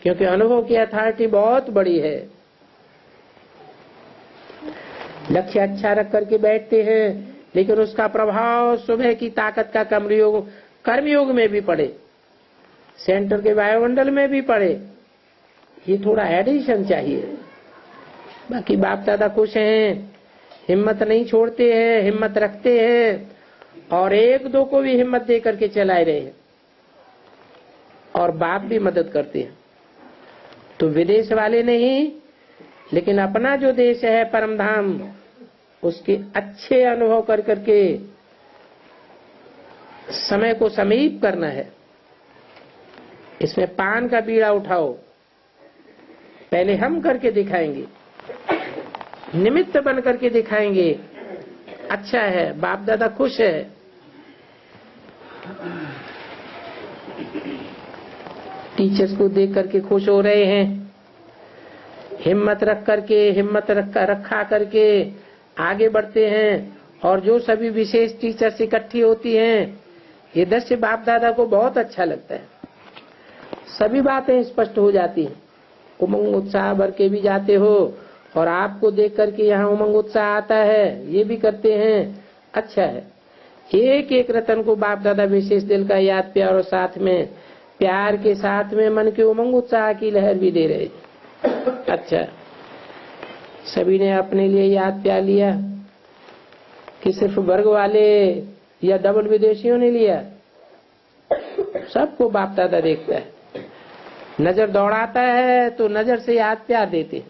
क्योंकि अनुभव की अथॉरिटी बहुत बड़ी है। लक्ष्य अच्छा रख करके बैठते हैं, लेकिन उसका प्रभाव सुबह की ताकत का कर्मयोग में भी पड़े, सेंटर के वायुमंडल में भी पड़े। ये थोड़ा एडिशन चाहिए। बाकी बाप दादा खुश हैं, हिम्मत नहीं छोड़ते हैं, हिम्मत रखते हैं और एक दो को भी हिम्मत दे करके चलाए रहे हैं और बाप भी मदद करते हैं। तो विदेश वाले नहीं, लेकिन अपना जो देश है परम धाम, उसके अच्छे अनुभव कर करके समय को समीप करना है। इसमें पान का बीड़ा उठाओ, पहले हम करके दिखाएंगे, निमित्त बन करके दिखाएंगे। अच्छा है, बाप दादा खुश है। टीचर्स को देख करके खुश हो रहे हैं। हिम्मत रख करके, हिम्मत रखा करके आगे बढ़ते हैं। और जो सभी विशेष टीचर्स इकट्ठी होती हैं, ये दृश्य बाप दादा को बहुत अच्छा लगता है। सभी बातें स्पष्ट हो जाती हैं। उमंग उत्साह भर के भी जाते हो और आपको देख करके यहाँ उमंग उत्साह आता है, ये भी करते हैं। अच्छा है, एक एक रतन को बाप दादा विशेष दिल का याद प्यार और साथ में प्यार के साथ में मन के उमंग उत्साह की लहर भी दे रहे। अच्छा, सभी ने अपने लिए याद प्यार लिया कि सिर्फ वर्ग वाले या डबल विदेशियों ने लिया? सबको बाप दादा देखता है। नजर दौड़ाता है तो नजर से याद प्यार देते।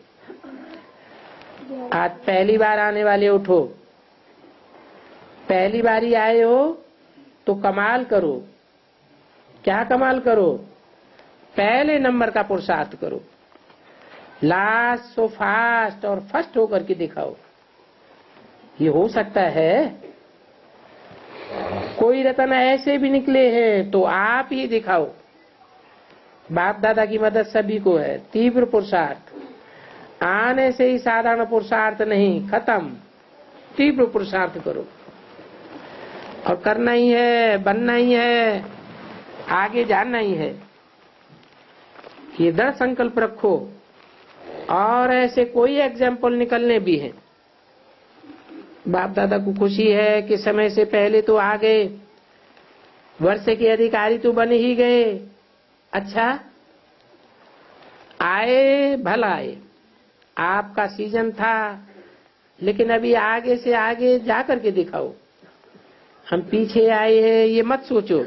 आज पहली बार आने वाले उठो, पहली बारी आए हो तो कमाल करो। क्या कमाल करो? पहले नंबर का पुरुषार्थ करो, लास्ट सो फास्ट और फर्स्ट होकर के दिखाओ। ये हो सकता है? कोई रतन ऐसे भी निकले हैं तो आप ही दिखाओ। बाप दादा की मदद सभी को है। तीव्र पुरुषार्थ, आने से ही साधारण पुरुषार्थ नहीं, खत्म। तीव्र पुरुषार्थ करो और करना ही है, बनना ही है, आगे जाना ही है। ये दृढ़ संकल्प रखो। और ऐसे कोई एग्जाम्पल निकलने भी हैं। बाप दादा को खुशी है कि समय से पहले तो आ गए, वर्ष के अधिकारी तो बन ही गए। अच्छा, आए भला आए, आपका सीजन था, लेकिन अभी आगे से आगे जा करके दिखाओ। हम पीछे आए हैं ये मत सोचो,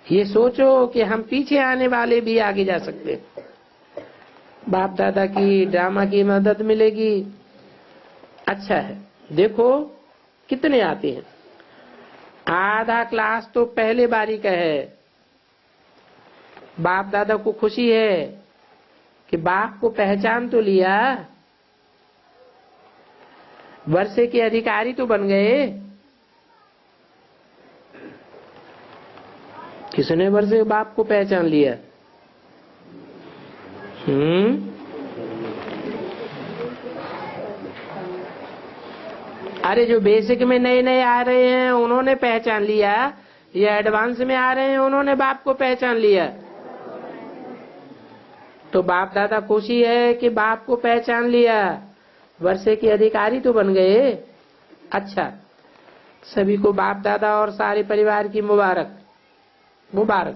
ये सोचो कि हम पीछे आने वाले भी आगे जा सकते हैं। बाप दादा की ड्रामा की मदद मिलेगी। अच्छा है, देखो कितने आते हैं। आधा क्लास तो पहले बारी का है। बाप दादा को खुशी है कि बाप को पहचान तो लिया, वर्षे के अधिकारी तो बन गए। किसने वर्षे बाप को पहचान लिया? अरे जो बेसिक में नए नए आ रहे हैं उन्होंने पहचान लिया, या एडवांस में आ रहे हैं उन्होंने बाप को पहचान लिया? तो बाप दादा खुशी है कि बाप को पहचान लिया, वर्षे के अधिकारी तो बन गए। अच्छा, सभी को बाप दादा और सारे परिवार की मुबारक मुबारक।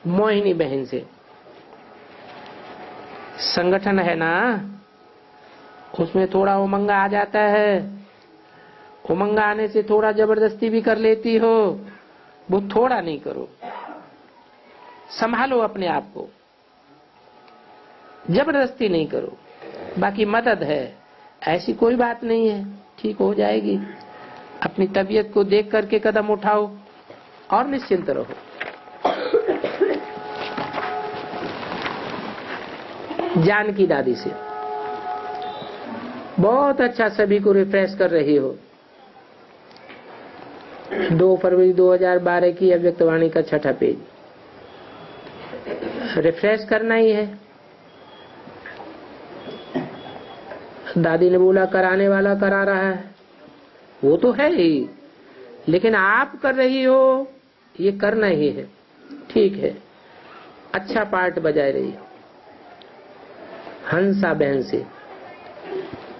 मोहिनी बहन से संगठन है ना, उसमें थोड़ा उमंग आ जाता है। उमंग आने से थोड़ा जबरदस्ती भी कर लेती हो, वो थोड़ा नहीं करो। संभालो अपने आप को, जबरदस्ती नहीं करो। बाकी मदद है, ऐसी कोई बात नहीं है, ठीक हो जाएगी। अपनी तबीयत को देख करके कदम उठाओ और निश्चिंत रहो। जानकी दादी से बहुत अच्छा सभी को रिफ्रेश कर रही हो। 2 फरवरी 2012 की अव्यक्तवाणी का 6ठा पेज। रिफ्रेश करना ही है। दादी ने बोला कराने वाला करा रहा है, वो तो है ही, लेकिन आप कर रही हो, ये करना ही है, ठीक है, अच्छा पार्ट बजा रही हो। हंसा बहन से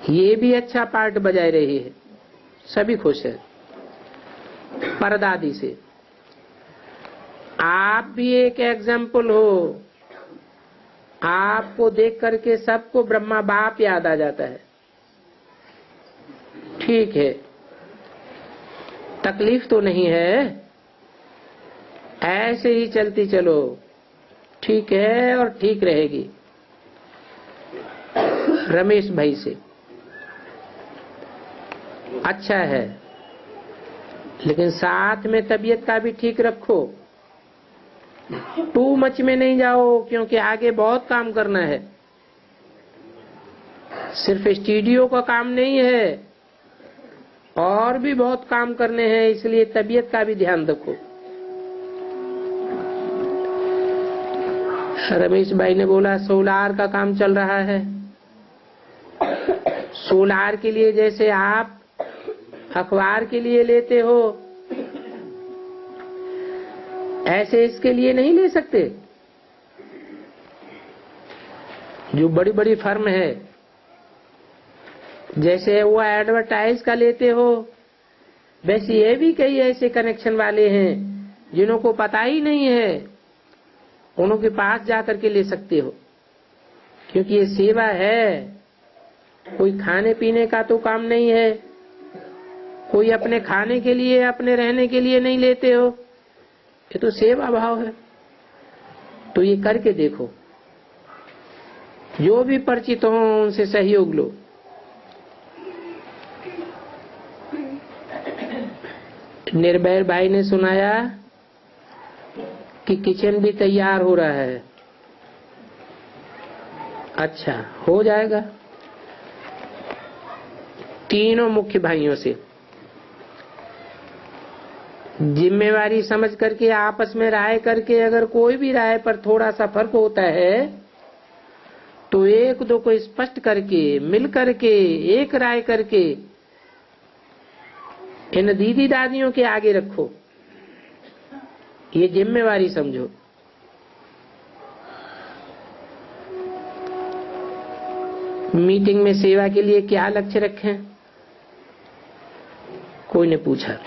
ये भी अच्छा पार्ट बजा रही है, सभी खुश है। परदादी से आप भी एक एग्जाम्पल हो, आपको देख करके सबको ब्रह्मा बाप याद आ जाता है, ठीक है, तकलीफ तो नहीं है, ऐसे ही चलती चलो, ठीक है और ठीक रहेगी। रमेश भाई से अच्छा है, लेकिन साथ में तबीयत का भी ठीक रखो, टू मच में नहीं जाओ, क्योंकि आगे बहुत काम करना है, सिर्फ स्टूडियो का काम नहीं है, और भी बहुत काम करने हैं, इसलिए तबीयत का भी ध्यान रखो। रमेश भाई ने बोला सोलार का काम चल रहा है। सोलार के लिए जैसे आप अखबार के लिए लेते हो, ऐसे इसके लिए नहीं ले सकते। जो बड़ी बड़ी फर्म है, जैसे वो एडवर्टाइज का लेते हो, वैसे ये भी कई ऐसे कनेक्शन वाले हैं जिन्हों को पता ही नहीं है, उन्हों के पास जाकर के ले सकते हो, क्योंकि ये सेवा है, कोई खाने पीने का तो काम नहीं है, कोई अपने खाने के लिए अपने रहने के लिए नहीं लेते हो, ये तो सेवा भाव है। तो ये करके देखो, जो भी परिचित हो उनसे सहयोग लो। निर्भय भाई ने सुनाया कि किचन भी तैयार हो रहा है। अच्छा, हो जाएगा। तीनों मुख्य भाइयों से जिम्मेवारी समझ करके आपस में राय करके, अगर कोई भी राय पर थोड़ा सा फर्क होता है तो एक दो को स्पष्ट करके, मिल करके, एक राय करके इन दीदी दादियों के आगे रखो, ये जिम्मेवारी समझो। मीटिंग में सेवा के लिए क्या लक्ष्य रखें, कोई ने पूछा।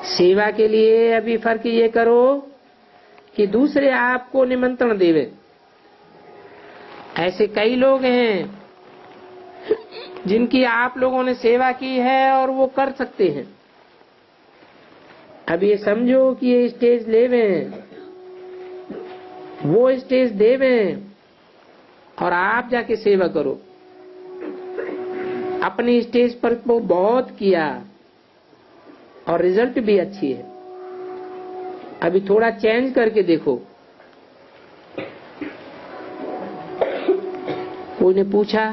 सेवा के लिए अभी फर्क ये करो कि दूसरे आपको निमंत्रण देवे। ऐसे कई लोग हैं जिनकी आप लोगों ने सेवा की है और वो कर सकते हैं। अब ये समझो कि ये स्टेज लेवें, वो स्टेज देवें और आप जाके सेवा करो। अपनी स्टेज पर तो बहुत किया और रिजल्ट भी अच्छी है, अभी थोड़ा चेंज करके देखो। कोई ने पूछा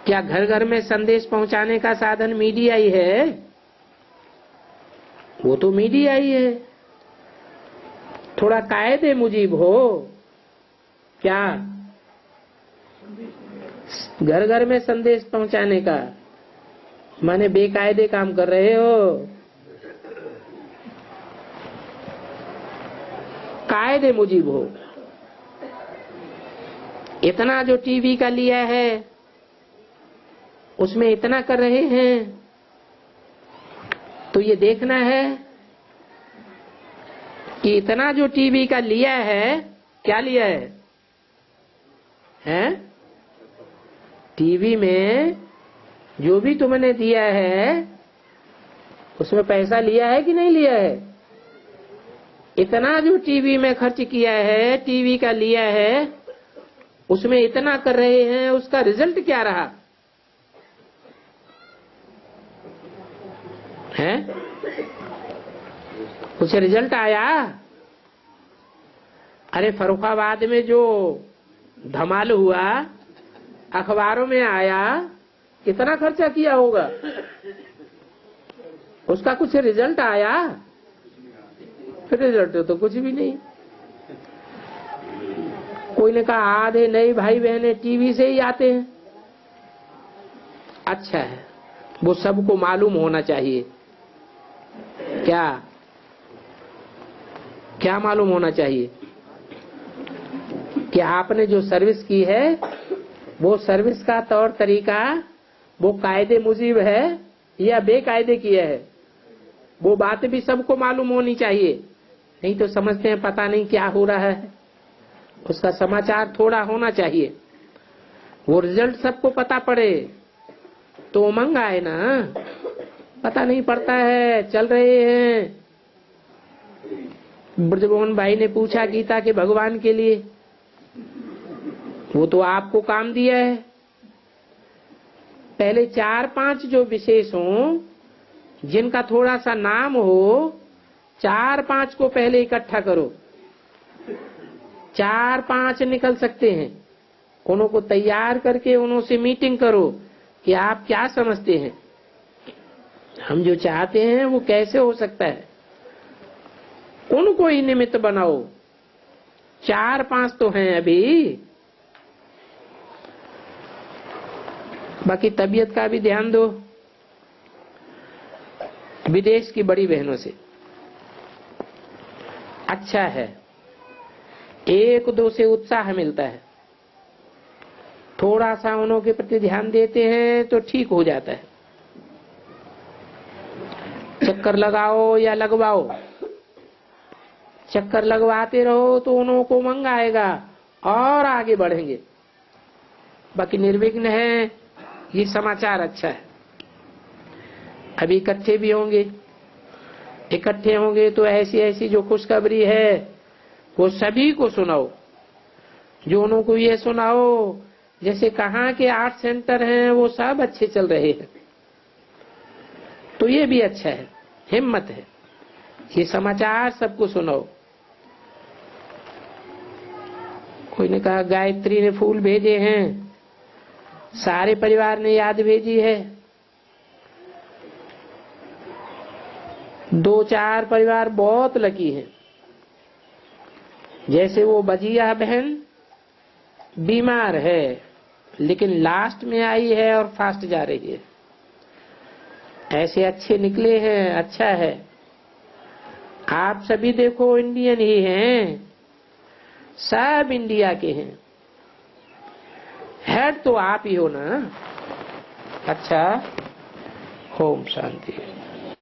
क्या घर घर में संदेश पहुंचाने का साधन मीडिया ही है? वो तो मीडिया ही है, थोड़ा कायदे मुजीब हो क्या घर घर में संदेश पहुंचाने का, माने बेकायदे काम कर रहे हो। कायदे मुजीब हो। इतना जो टीवी का लिया है उसमें इतना कर रहे हैं, तो ये देखना है कि इतना जो टीवी का लिया है, क्या लिया है? हैं? टीवी में जो भी तुमने दिया है उसमें पैसा लिया है कि नहीं लिया है? इतना जो टीवी में खर्च किया है, टीवी का लिया है, उसमें इतना कर रहे हैं, उसका रिजल्ट क्या रहा है? कुछ रिजल्ट आया? अरे फर्रुखाबाद में जो धमाल हुआ, अखबारों में आया, कितना खर्चा किया होगा, उसका कुछ रिजल्ट आया? रिजल्ट तो कुछ भी नहीं। कोई ने कहा आधे नए भाई बहने टीवी से ही आते हैं। अच्छा है, वो सबको मालूम होना चाहिए। क्या क्या मालूम होना चाहिए कि आपने जो सर्विस की है वो सर्विस का तौर तरीका वो कायदे मुजीब है या बेकायदे किया है, वो बात भी सबको मालूम होनी चाहिए। नहीं तो समझते हैं पता नहीं क्या हो रहा है, उसका समाचार थोड़ा होना चाहिए। वो रिजल्ट सबको पता पड़े तो उमंग आए ना, पता नहीं पड़ता है, चल रहे हैं। ब्रजमोहन भाई ने पूछा गीता के भगवान के लिए, वो तो आपको काम दिया है। पहले 4-5 जो विशेष हों, जिनका थोड़ा सा नाम हो, 4-5 को पहले इकट्ठा करो। 4-5 निकल सकते हैं, उनको तैयार करके उनसे मीटिंग करो कि आप क्या समझते हैं, हम जो चाहते हैं वो कैसे हो सकता है, उनको ही निमित्त बनाओ। 4-5 तो हैं अभी। बाकी तबीयत का भी ध्यान दो। विदेश की बड़ी बहनों से अच्छा है, 1-2 से उत्साह मिलता है, थोड़ा सा उन्हों के प्रति ध्यान देते हैं तो ठीक हो जाता है। चक्कर लगाओ या लगवाओ, चक्कर लगवाते रहो तो उन्हों को उमंग आएगा और आगे बढ़ेंगे। बाकी निर्विघ्न है, ये समाचार अच्छा है। अभी इकट्ठे भी होंगे, इकट्ठे होंगे तो ऐसी ऐसी जो खुशखबरी है वो सभी को सुनाओ। जो उन्हों को ये सुनाओ जैसे कहाँ के 8 सेंटर हैं वो सब अच्छे चल रहे हैं, तो ये भी अच्छा है, हिम्मत है। ये समाचार सबको सुनाओ। कोई ने कहा गायत्री ने फूल भेजे हैं, सारे परिवार ने याद भेजी है। 2-4 परिवार बहुत लकी हैं, जैसे वो बजिया बहन बीमार है लेकिन लास्ट में आई है और फास्ट जा रही है। ऐसे अच्छे निकले हैं, अच्छा है। आप सभी देखो इंडियन ही हैं, सब इंडिया के हैं, हेड तो आप ही हो ना। अच्छा, ओम शांति।